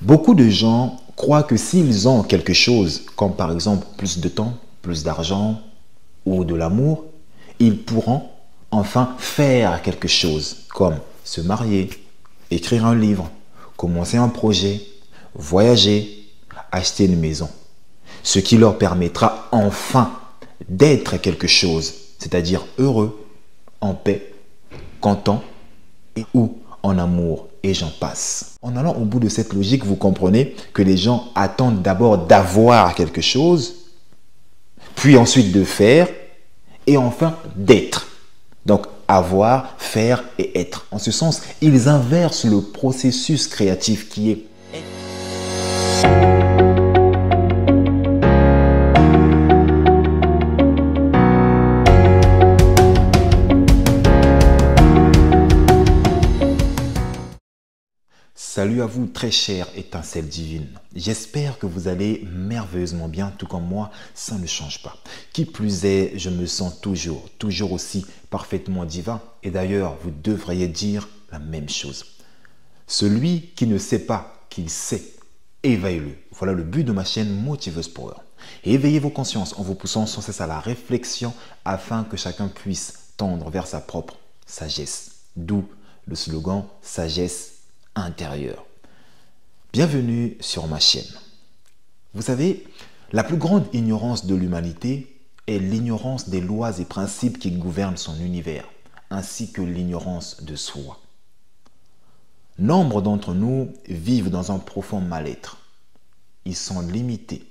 Beaucoup de gens croient que s'ils ont quelque chose, comme par exemple plus de temps, plus d'argent ou de l'amour, ils pourront enfin faire quelque chose, comme se marier, écrire un livre, commencer un projet, voyager, acheter une maison. Ce qui leur permettra enfin d'être quelque chose, c'est-à-dire heureux, en paix, content ou en amour, et j'en passe. En allant au bout de cette logique, vous comprenez que les gens attendent d'abord d'avoir quelque chose, puis ensuite de faire, et enfin d'être. Donc avoir, faire et être. En ce sens, ils inversent le processus créatif qui est Salut à vous, très chère étincelle divine. J'espère que vous allez merveilleusement bien, tout comme moi, ça ne change pas. Qui plus est, je me sens toujours aussi parfaitement divin. Et d'ailleurs, vous devriez dire la même chose. Celui qui ne sait pas qu'il sait, éveille-le. Voilà le but de ma chaîne Motiveuse Power. Éveillez vos consciences en vous poussant sans cesse à la réflexion afin que chacun puisse tendre vers sa propre sagesse. D'où le slogan sagesse intérieur. Bienvenue sur ma chaîne. Vous savez, la plus grande ignorance de l'humanité est l'ignorance des lois et principes qui gouvernent son univers, ainsi que l'ignorance de soi. Nombre d'entre nous vivent dans un profond mal-être. Ils sont limités,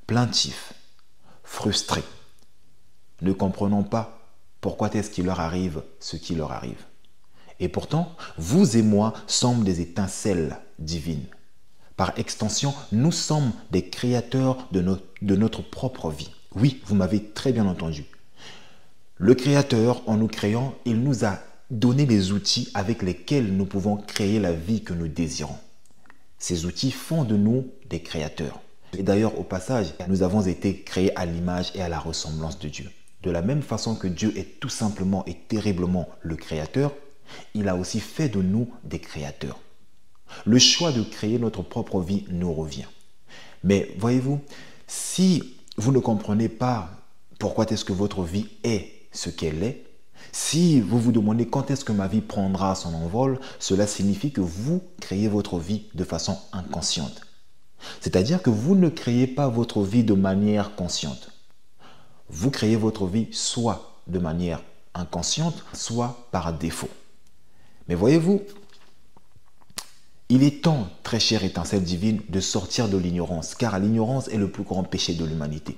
plaintifs, frustrés, ne comprenant pas pourquoi est-ce qu'il leur arrive ce qui leur arrive. Et pourtant, vous et moi sommes des étincelles divines. Par extension, nous sommes des créateurs de notre propre vie. Oui, vous m'avez très bien entendu. Le Créateur, en nous créant, il nous a donné les outils avec lesquels nous pouvons créer la vie que nous désirons. Ces outils font de nous des créateurs. Et d'ailleurs, au passage, nous avons été créés à l'image et à la ressemblance de Dieu. De la même façon que Dieu est tout simplement et terriblement le Créateur, il a aussi fait de nous des créateurs. Le choix de créer notre propre vie nous revient. Mais voyez-vous, si vous ne comprenez pas pourquoi est-ce que votre vie est ce qu'elle est, si vous vous demandez quand est-ce que ma vie prendra son envol, cela signifie que vous créez votre vie de façon inconsciente. C'est-à-dire que vous ne créez pas votre vie de manière consciente. Vous créez votre vie soit de manière inconsciente, soit par défaut. Mais voyez-vous, il est temps, très chère étincelle divine, de sortir de l'ignorance, car l'ignorance est le plus grand péché de l'humanité.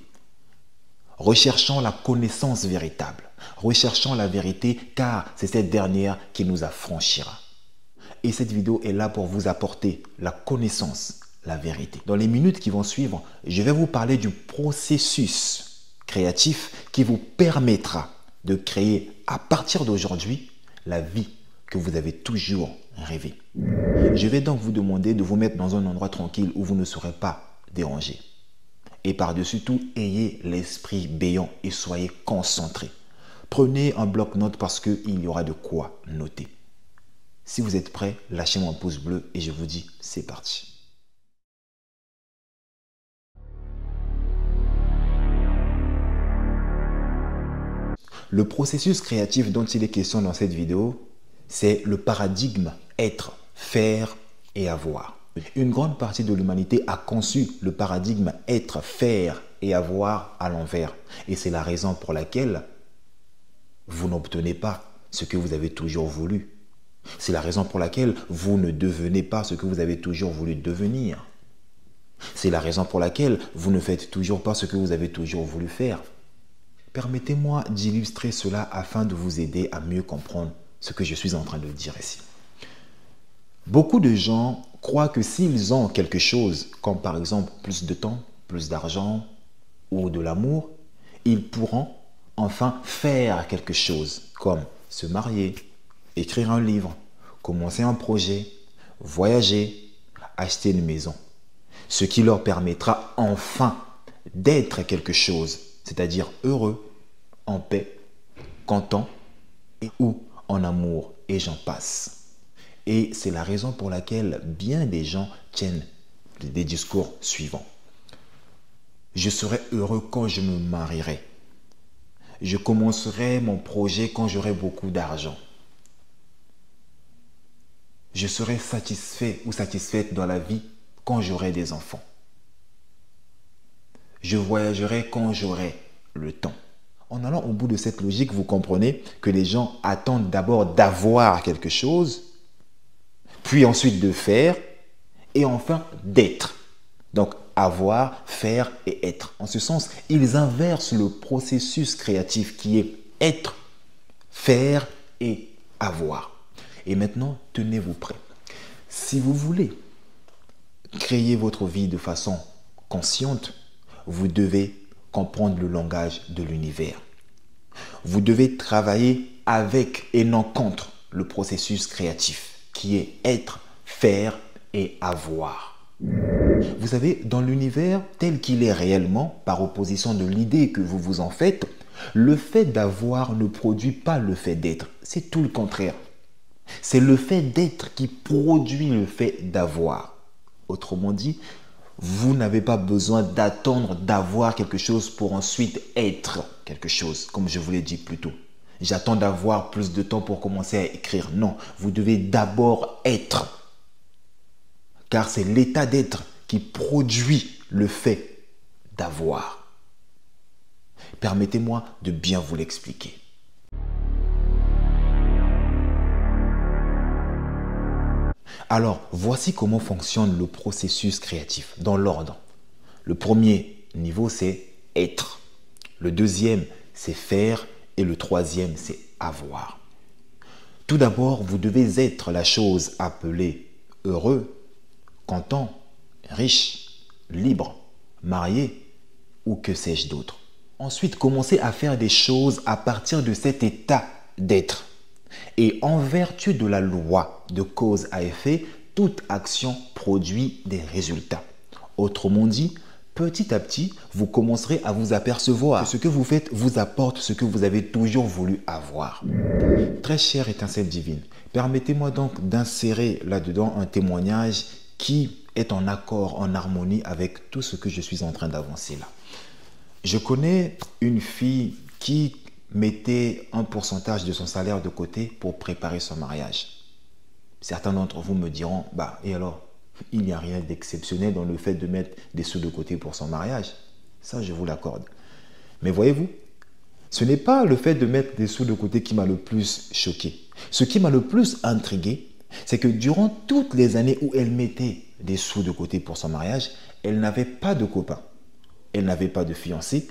Recherchons la connaissance véritable, recherchons la vérité, car c'est cette dernière qui nous affranchira. Et cette vidéo est là pour vous apporter la connaissance, la vérité. Dans les minutes qui vont suivre, je vais vous parler du processus créatif qui vous permettra de créer à partir d'aujourd'hui la vie que vous avez toujours rêvé. Je vais donc vous demander de vous mettre dans un endroit tranquille où vous ne serez pas dérangé. Et par-dessus tout, ayez l'esprit béant et soyez concentrés. Prenez un bloc-notes parce qu'il y aura de quoi noter. Si vous êtes prêts, lâchez-moi un pouce bleu et je vous dis c'est parti. Le processus créatif dont il est question dans cette vidéo, c'est le paradigme être, faire et avoir. Une grande partie de l'humanité a conçu le paradigme être, faire et avoir à l'envers. Et c'est la raison pour laquelle vous n'obtenez pas ce que vous avez toujours voulu. C'est la raison pour laquelle vous ne devenez pas ce que vous avez toujours voulu devenir. C'est la raison pour laquelle vous ne faites toujours pas ce que vous avez toujours voulu faire. Permettez-moi d'illustrer cela afin de vous aider à mieux comprendre ce que je suis en train de dire ici. Beaucoup de gens croient que s'ils ont quelque chose, comme par exemple plus de temps, plus d'argent ou de l'amour, ils pourront enfin faire quelque chose, comme se marier, écrire un livre, commencer un projet, voyager, acheter une maison. Ce qui leur permettra enfin d'être quelque chose, c'est-à-dire heureux, en paix, content ou en amour, et j'en passe. Et c'est la raison pour laquelle bien des gens tiennent des discours suivants. Je serai heureux quand je me marierai. Je commencerai mon projet quand j'aurai beaucoup d'argent. Je serai satisfait ou satisfaite dans la vie quand j'aurai des enfants. Je voyagerai quand j'aurai le temps. En allant au bout de cette logique, vous comprenez que les gens attendent d'abord d'avoir quelque chose, puis ensuite de faire, et enfin d'être. Donc avoir, faire et être. En ce sens, ils inversent le processus créatif qui est être, faire et avoir. Et maintenant, tenez-vous prêts. Si vous voulez créer votre vie de façon consciente, vous devez comprendre le langage de l'univers. Vous devez travailler avec et non contre le processus créatif qui est être, faire et avoir. Vous savez, dans l'univers tel qu'il est réellement, par opposition de l'idée que vous vous en faites, le fait d'avoir ne produit pas le fait d'être. C'est tout le contraire. C'est le fait d'être qui produit le fait d'avoir. Autrement dit, vous n'avez pas besoin d'attendre d'avoir quelque chose pour ensuite être quelque chose, comme je vous l'ai dit plus tôt. J'attends d'avoir plus de temps pour commencer à écrire. Non, vous devez d'abord être. Car c'est l'état d'être qui produit le fait d'avoir. Permettez-moi de bien vous l'expliquer. Alors, voici comment fonctionne le processus créatif dans l'ordre. Le premier niveau, c'est être. Le deuxième, c'est faire. Et le troisième, c'est avoir. Tout d'abord, vous devez être la chose appelée heureux, content, riche, libre, marié ou que sais-je d'autre. Ensuite, commencez à faire des choses à partir de cet état d'être. Et en vertu de la loi de cause à effet, toute action produit des résultats. Autrement dit, petit à petit, vous commencerez à vous apercevoir que ce que vous faites vous apporte ce que vous avez toujours voulu avoir. Très chère étincelle divine, permettez-moi donc d'insérer là-dedans un témoignage qui est en accord, en harmonie avec tout ce que je suis en train d'avancer là. Je connais une fille qui mettait un pourcentage de son salaire de côté pour préparer son mariage. Certains d'entre vous me diront, et alors, il n'y a rien d'exceptionnel dans le fait de mettre des sous de côté pour son mariage. Ça, je vous l'accorde. Mais voyez-vous, ce n'est pas le fait de mettre des sous de côté qui m'a le plus choqué. Ce qui m'a le plus intrigué, c'est que durant toutes les années où elle mettait des sous de côté pour son mariage, elle n'avait pas de copain. Elle n'avait pas de fiancé.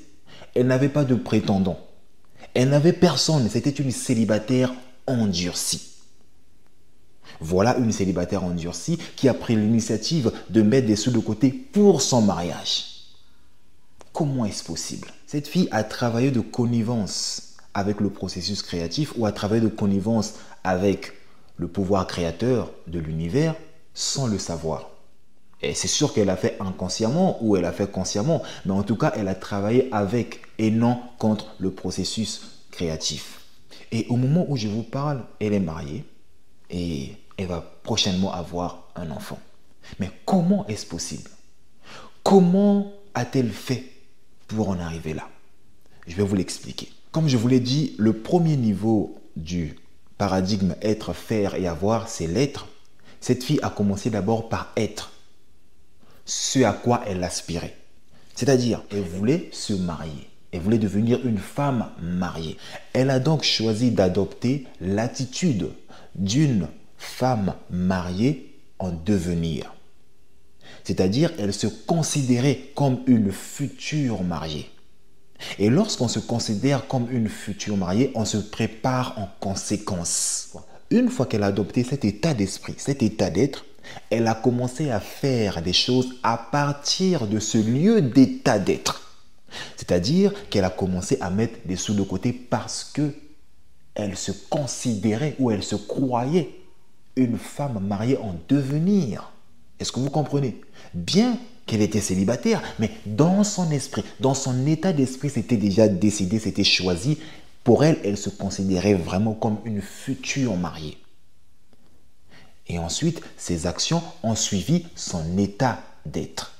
Elle n'avait pas de prétendant. Elle n'avait personne, c'était une célibataire endurcie. Voilà une célibataire endurcie qui a pris l'initiative de mettre des sous de côté pour son mariage. Comment est-ce possible? Cette fille a travaillé de connivence avec le processus créatif ou a travaillé de connivence avec le pouvoir créateur de l'univers sans le savoir. Et c'est sûr qu'elle a fait inconsciemment ou elle a fait consciemment, mais en tout cas, elle a travaillé avec et non contre le processus créatif. Et au moment où je vous parle, elle est mariée et elle va prochainement avoir un enfant. Mais comment est-ce possible? Comment a-t-elle fait pour en arriver là? Je vais vous l'expliquer. Comme je vous l'ai dit, le premier niveau du paradigme être, faire et avoir, c'est l'être. Cette fille a commencé d'abord par être. Ce à quoi elle aspirait. C'est-à-dire, elle voulait se marier. Elle voulait devenir une femme mariée. Elle a donc choisi d'adopter l'attitude d'une femme mariée en devenir. C'est-à-dire, elle se considérait comme une future mariée. Et lorsqu'on se considère comme une future mariée, on se prépare en conséquence. Une fois qu'elle a adopté cet état d'esprit, cet état d'être, elle a commencé à faire des choses à partir de ce lieu d'état d'être. C'est-à-dire qu'elle a commencé à mettre des sous de côté parce que elle se considérait ou elle se croyait une femme mariée en devenir. Est-ce que vous comprenez? Bien qu'elle était célibataire, mais dans son esprit, dans son état d'esprit, c'était déjà décidé, c'était choisi. Pour elle, elle se considérait vraiment comme une future mariée. Et ensuite, ses actions ont suivi son état d'être.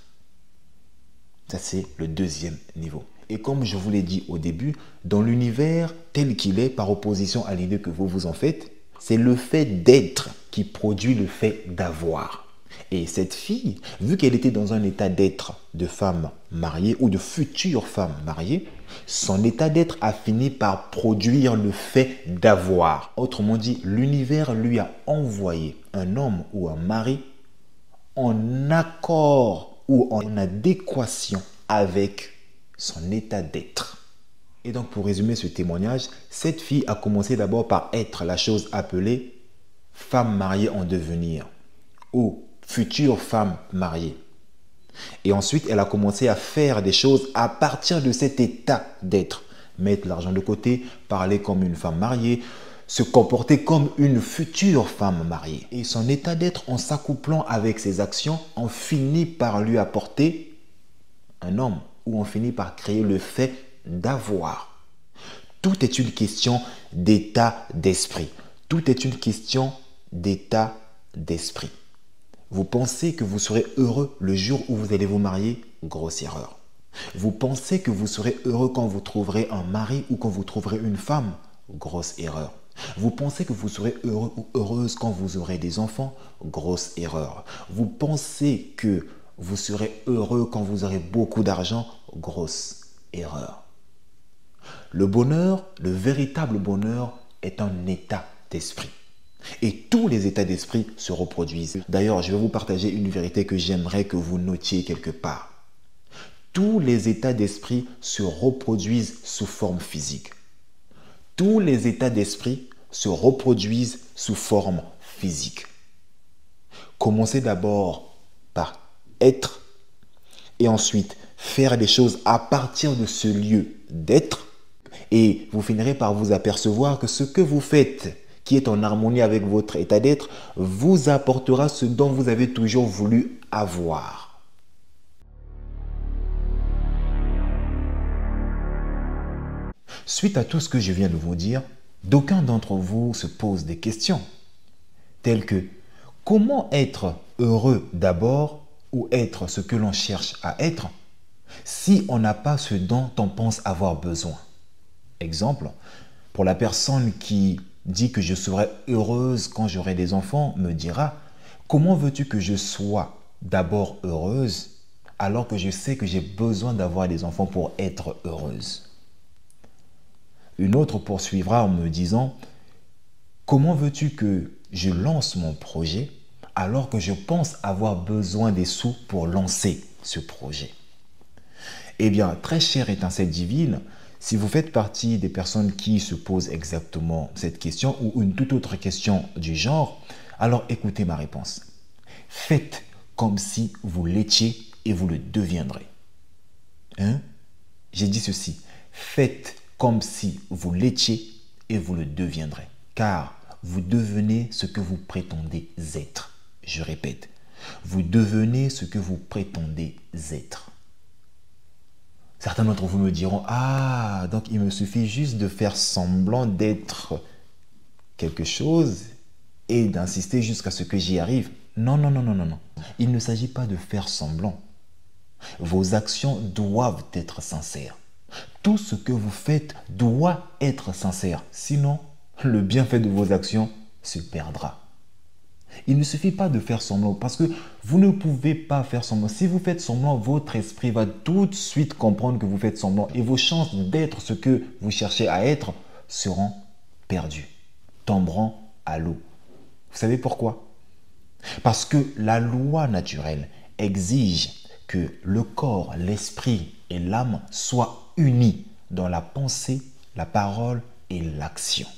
Ça, c'est le deuxième niveau. Et comme je vous l'ai dit au début, dans l'univers tel qu'il est, par opposition à l'idée que vous vous en faites, c'est le fait d'être qui produit le fait d'avoir. Et cette fille, vu qu'elle était dans un état d'être de femme mariée ou de future femme mariée, son état d'être a fini par produire le fait d'avoir. Autrement dit, l'univers lui a envoyé un homme ou un mari en accord ou en adéquation avec son état d'être. Et donc, pour résumer ce témoignage, cette fille a commencé d'abord par être la chose appelée femme mariée en devenir ou future femme mariée. Et ensuite, elle a commencé à faire des choses à partir de cet état d'être. Mettre l'argent de côté, parler comme une femme mariée, se comporter comme une future femme mariée. Et son état d'être, en s'accouplant avec ses actions, on finit par lui apporter un homme, ou on finit par créer le fait d'avoir. Tout est une question d'état d'esprit. Tout est une question d'état d'esprit. Vous pensez que vous serez heureux le jour où vous allez vous marier? Grosse erreur. Vous pensez que vous serez heureux quand vous trouverez un mari ou quand vous trouverez une femme? Grosse erreur. Vous pensez que vous serez heureux ou heureuse quand vous aurez des enfants? Grosse erreur. Vous pensez que vous serez heureux quand vous aurez beaucoup d'argent? Grosse erreur. Le bonheur, le véritable bonheur, est un état d'esprit. Et tous les états d'esprit se reproduisent. D'ailleurs, je vais vous partager une vérité que j'aimerais que vous notiez quelque part. Tous les états d'esprit se reproduisent sous forme physique. Tous les états d'esprit se reproduisent sous forme physique. Commencez d'abord par être et ensuite faire des choses à partir de ce lieu d'être et vous finirez par vous apercevoir que ce que vous faites qui est en harmonie avec votre état d'être vous apportera ce dont vous avez toujours voulu avoir. Suite à tout ce que je viens de vous dire, d'aucuns d'entre vous se posent des questions telles que comment être heureux d'abord ou être ce que l'on cherche à être si on n'a pas ce dont on pense avoir besoin. Exemple, pour la personne qui dit que je serai heureuse quand j'aurai des enfants, me dira comment veux-tu que je sois d'abord heureuse alors que je sais que j'ai besoin d'avoir des enfants pour être heureuse. Une autre poursuivra en me disant comment veux-tu que je lance mon projet alors que je pense avoir besoin des sous pour lancer ce projet. Eh bien, très chère étincelle divine, si vous faites partie des personnes qui se posent exactement cette question ou une toute autre question du genre, alors écoutez ma réponse. Faites comme si vous l'étiez et vous le deviendrez. J'ai dit ceci. Faites comme si vous l'étiez et vous le deviendrez. Car vous devenez ce que vous prétendez être. Je répète, vous devenez ce que vous prétendez être. Certains d'entre vous me diront, ah, donc il me suffit juste de faire semblant d'être quelque chose et d'insister jusqu'à ce que j'y arrive. Non, non, non, non, non, non. Il ne s'agit pas de faire semblant. Vos actions doivent être sincères. Tout ce que vous faites doit être sincère. Sinon, le bienfait de vos actions se perdra. Il ne suffit pas de faire semblant parce que vous ne pouvez pas faire semblant. Si vous faites semblant, votre esprit va tout de suite comprendre que vous faites semblant et vos chances d'être ce que vous cherchez à être seront perdues, tomberont à l'eau. Vous savez pourquoi? Parce que la loi naturelle exige que le corps, l'esprit et l'âme soient unis dans la pensée, la parole et l'action,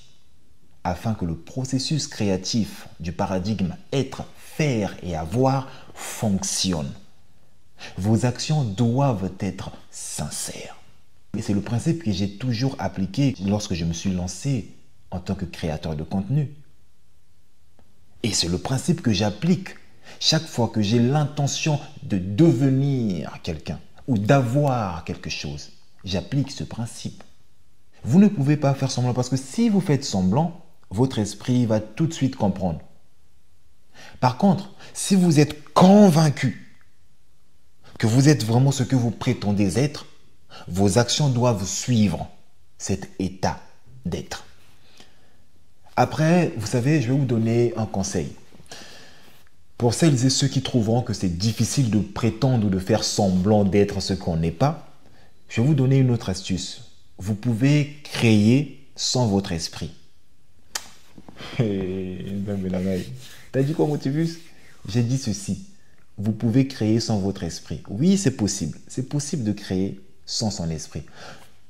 afin que le processus créatif du paradigme être, faire et avoir fonctionne. Vos actions doivent être sincères. Et c'est le principe que j'ai toujours appliqué lorsque je me suis lancé en tant que créateur de contenu. Et c'est le principe que j'applique chaque fois que j'ai l'intention de devenir quelqu'un ou d'avoir quelque chose. J'applique ce principe. Vous ne pouvez pas faire semblant parce que si vous faites semblant, votre esprit va tout de suite comprendre. Par contre, si vous êtes convaincu que vous êtes vraiment ce que vous prétendez être, vos actions doivent suivre cet état d'être. Après, vous savez, je vais vous donner un conseil. Pour celles et ceux qui trouveront que c'est difficile de prétendre ou de faire semblant d'être ce qu'on n'est pas, je vais vous donner une autre astuce. Vous pouvez créer sans votre esprit. T'as dit quoi, Motivus? J'ai dit ceci. Vous pouvez créer sans votre esprit. Oui, c'est possible. C'est possible de créer sans son esprit.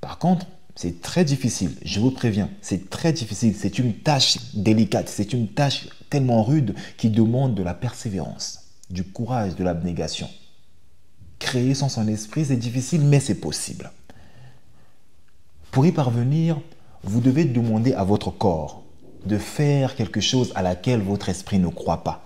Par contre, c'est très difficile. Je vous préviens, c'est très difficile. C'est une tâche délicate. C'est une tâche tellement rude qui demande de la persévérance, du courage, de l'abnégation. Créer sans son esprit, c'est difficile, mais c'est possible. Pour y parvenir, vous devez demander à votre corps de faire quelque chose à laquelle votre esprit ne croit pas.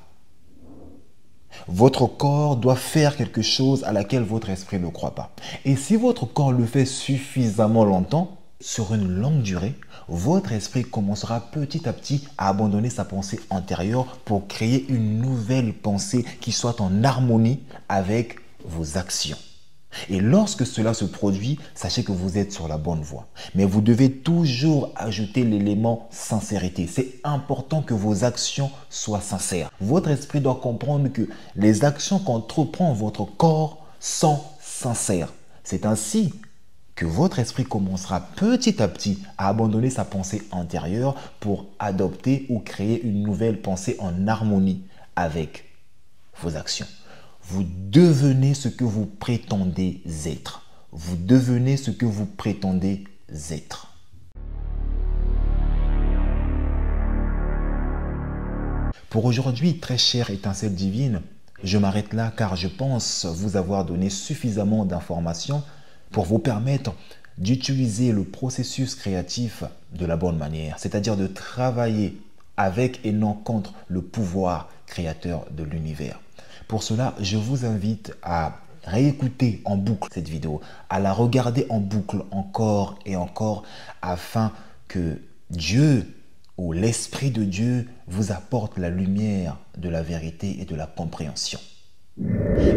Votre corps doit faire quelque chose à laquelle votre esprit ne croit pas. Et si votre corps le fait suffisamment longtemps, sur une longue durée, votre esprit commencera petit à petit à abandonner sa pensée antérieure pour créer une nouvelle pensée qui soit en harmonie avec vos actions. Et lorsque cela se produit, sachez que vous êtes sur la bonne voie. Mais vous devez toujours ajouter l'élément sincérité. C'est important que vos actions soient sincères. Votre esprit doit comprendre que les actions qu'entreprend votre corps sont sincères. C'est ainsi que votre esprit commencera petit à petit à abandonner sa pensée antérieure pour adopter ou créer une nouvelle pensée en harmonie avec vos actions. Vous devenez ce que vous prétendez être. Vous devenez ce que vous prétendez être. Pour aujourd'hui, très chère étincelle divine, je m'arrête là car je pense vous avoir donné suffisamment d'informations pour vous permettre d'utiliser le processus créatif de la bonne manière, c'est-à-dire de travailler avec et non contre le pouvoir créateur de l'univers. Pour cela, je vous invite à réécouter en boucle cette vidéo, à la regarder en boucle encore et encore afin que Dieu ou l'Esprit de Dieu vous apporte la lumière de la vérité et de la compréhension.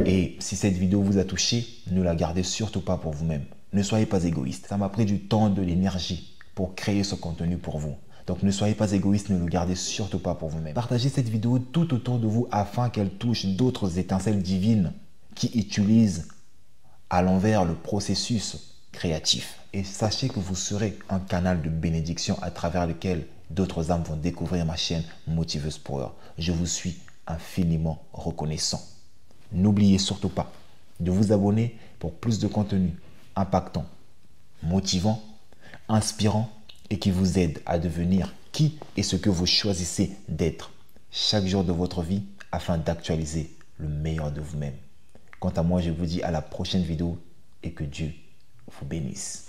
Et si cette vidéo vous a touché, ne la gardez surtout pas pour vous-même. Ne soyez pas égoïste. Ça m'a pris du temps, de l'énergie pour créer ce contenu pour vous. Donc ne soyez pas égoïste, ne le gardez surtout pas pour vous-même. Partagez cette vidéo tout autour de vous afin qu'elle touche d'autres étincelles divines qui utilisent à l'envers le processus créatif. Et sachez que vous serez un canal de bénédiction à travers lequel d'autres âmes vont découvrir ma chaîne Motiveuse Power. Je vous suis infiniment reconnaissant. N'oubliez surtout pas de vous abonner pour plus de contenu impactant, motivant, inspirant et qui vous aide à devenir qui et ce que vous choisissez d'être chaque jour de votre vie afin d'actualiser le meilleur de vous-même. Quant à moi, je vous dis à la prochaine vidéo et que Dieu vous bénisse.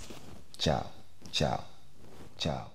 Ciao, ciao, ciao.